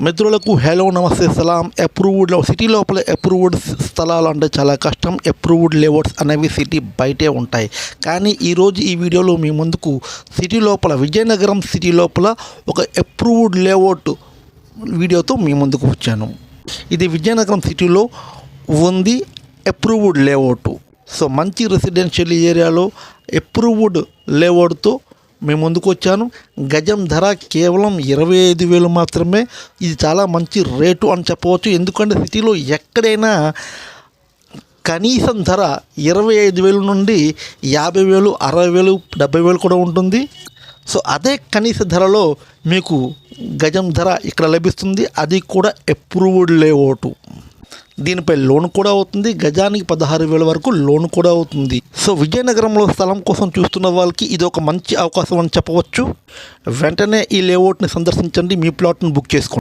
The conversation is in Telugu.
మిత్రులకు హలో నమస్తే సలాం. అప్రూవ్డ్లో సిటీ లోపల అప్రూవ్డ్ స్థలాలు అంటే చాలా కష్టం. అప్రూవ్డ్ లేఅవుట్స్ అనేవి సిటీ బయటే ఉంటాయి. కానీ ఈరోజు ఈ వీడియోలో మీ ముందుకు సిటీ లోపల విజయనగరం సిటీ లోపల ఒక అప్రూవ్డ్ లేఅవుట్ వీడియోతో మీ ముందుకు వచ్చాను. ఇది విజయనగరం సిటీలో ఉంది అప్రూవ్డ్ లేఅవుట్. సో మంచి రెసిడెన్షియల్ ఏరియాలో అప్రూవ్డ్ లేఅవుట్తో మేము ముందుకు వచ్చాను. గజం ధర కేవలం 25,000 మాత్రమే. ఇది చాలా మంచి రేటు అని చెప్పవచ్చు. ఎందుకంటే సిటీలో ఎక్కడైనా కనీసం ధర 25,000 నుండి 50,000, 60,000, 70,000 కూడా ఉంటుంది. సో అదే కనీస ధరలో మీకు గజం ధర ఇక్కడ లభిస్తుంది. అది కూడా అప్రూవ్డ్ లేఅవుట్. దీనిపై లోన్ కూడా అవుతుంది. గజానికి 16,000 వరకు లోన్ కూడా అవుతుంది. సో విజయనగరంలో స్థలం కోసం చూస్తున్న వాళ్ళకి ఇది ఒక మంచి అవకాశం అని చెప్పవచ్చు. వెంటనే ఈ లేఅవుట్ని సందర్శించండి, మీ ప్లాట్ని బుక్ చేసుకోండి.